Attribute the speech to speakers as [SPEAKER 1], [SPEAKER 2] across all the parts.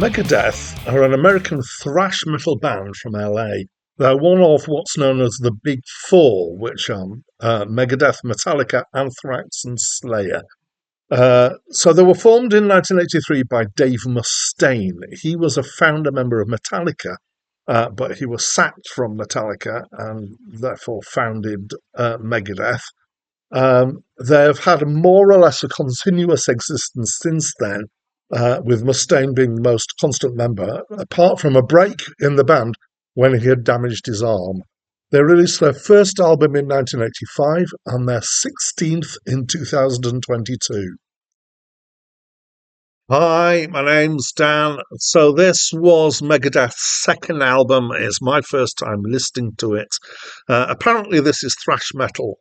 [SPEAKER 1] Megadeth are an American thrash metal band from LA. They're one of what's known as the Big Four, which are Megadeth, Metallica, Anthrax, and Slayer. So they were formed in 1983 by Dave Mustaine. He was a founder member of Metallica, but he was sacked from Metallica and therefore founded Megadeth. They've had more or less a continuous existence since then, with Mustaine being the most constant member, apart from a break in the band when he had damaged his arm. They released their first album in 1985 and their 16th in 2022. Hi, my name's Dan. So this was Megadeth's second album. It's my first time listening to it. Apparently, this is thrash metal.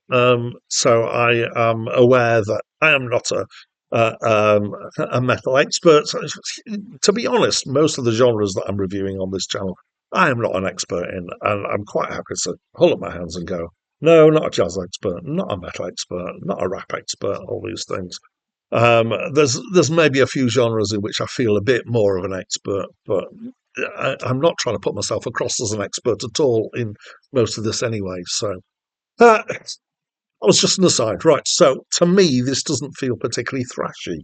[SPEAKER 1] So I am aware that I am not a metal expert. To be honest, most of the genres that I'm reviewing on this channel, I am not an expert in, and I'm quite happy to hold up my hands and go, no, not a jazz expert, not a metal expert, not a rap expert, all these things. There's maybe a few genres in which I feel a bit more of an expert, but I'm not trying to put myself across as an expert at all in most of this anyway. So that was just an aside, right? So to me, this doesn't feel particularly thrashy.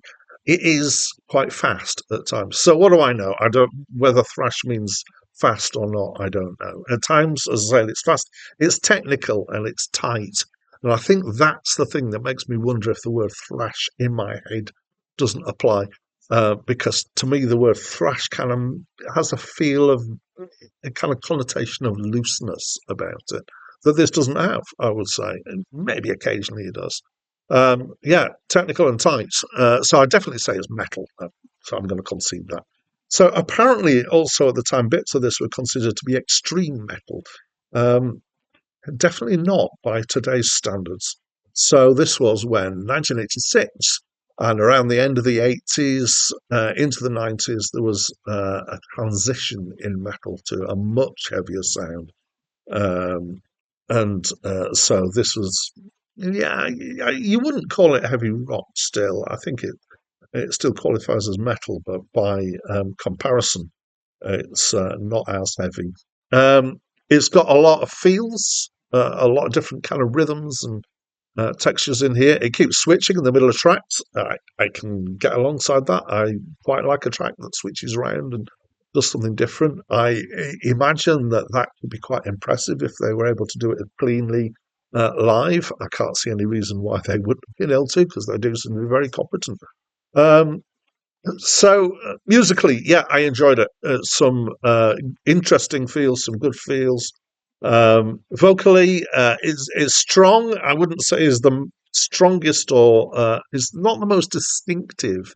[SPEAKER 1] It is quite fast at times. So what do I know? I don't whether thrash means fast or not. I don't know. At times, as I say, it's fast. It's technical and it's tight. And I think that's the thing that makes me wonder if the word thrash in my head doesn't apply. Because to me, the word thrash kind of has a feel of a kind of connotation of looseness about it that this doesn't have, I would say. And maybe occasionally it does. Yeah, technical and tight. So I definitely say it's metal. So I'm going to concede that. So apparently, also at the time, bits of this were considered to be extreme metal. Um, Definitely not by today's standards. So this was when 1986, and around the end of the 80s, into the 90s, there was a transition in metal to a much heavier sound. Um, and so this was, yeah, you wouldn't call it heavy rock still. I think it still qualifies as metal, but by comparison, it's not as heavy. It's got a lot of feels, a lot of different kind of rhythms and textures in here. It keeps switching in the middle of tracks. I can get alongside that. I quite like a track that switches around and does something different. I imagine that could be quite impressive if they were able to do it cleanly live. I can't see any reason why they wouldn't have been able to, because they do seem to be very competent. Um, so musically, yeah, I enjoyed it. Some interesting feels, some good feels. Vocally, is strong. I wouldn't say is the strongest or is not the most distinctive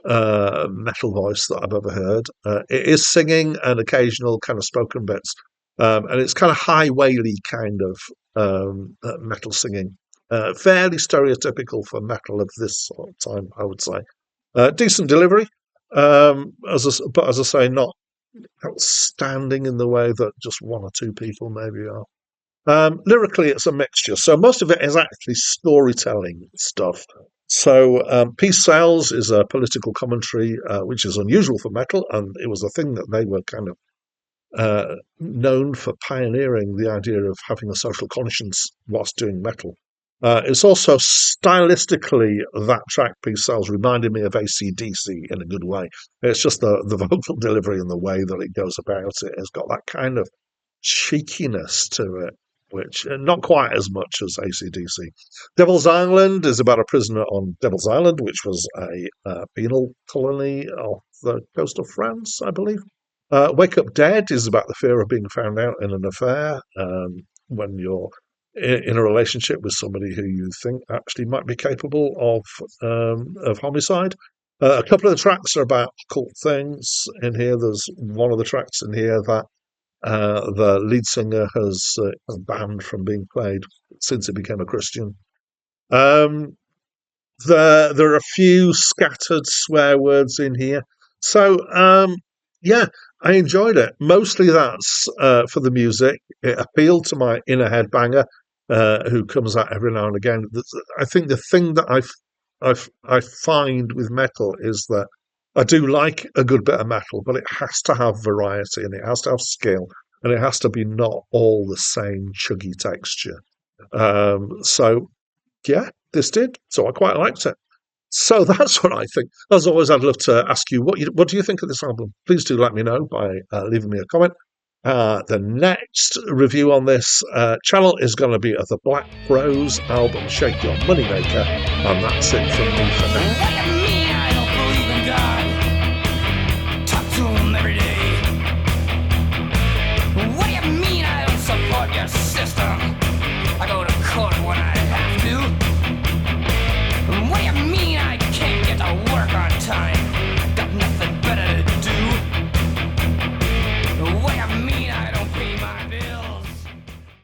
[SPEAKER 1] metal voice that I've ever heard. It is singing and occasional kind of spoken bits, and it's kind of high whaley kind of metal singing. Fairly stereotypical for metal of this sort of time, I would say. Decent delivery, but as I say, not outstanding in the way that just one or two people maybe are. Lyrically, it's a mixture. So most of it is actually storytelling stuff. So Peace Sells is a political commentary, which is unusual for metal, and it was a thing that they were kind of known for pioneering the idea of having a social conscience whilst doing metal. It's also stylistically, that track Peace Sells reminded me of AC/DC in a good way. It's just the vocal delivery and the way that it goes about it has got that kind of cheekiness to it, which not quite as much as AC/DC. Devil's Island is about a prisoner on Devil's Island, which was a penal colony off the coast of France, I believe. Wake Up Dead is about the fear of being found out in an affair when you're in a relationship with somebody who you think actually might be capable of homicide. A couple of the tracks are about occult things in here. There's one of the tracks in here that the lead singer has banned from being played since he became a Christian. Um, there are a few scattered swear words in here. So, yeah, I enjoyed it. Mostly that's for the music. It appealed to my inner headbanger, who comes out every now and again. I think the thing that I find with metal is that I do like a good bit of metal, but it has to have variety and it has to have skill and it has to be not all the same chuggy texture. So yeah, this did. So I quite liked it. So that's what I think. As always, I'd love to ask you what do you think of this album? Please do let me know by leaving me a comment. The next review on this channel is going to be of the Black Rose album, Shake Your Moneymaker, and that's it from me for now.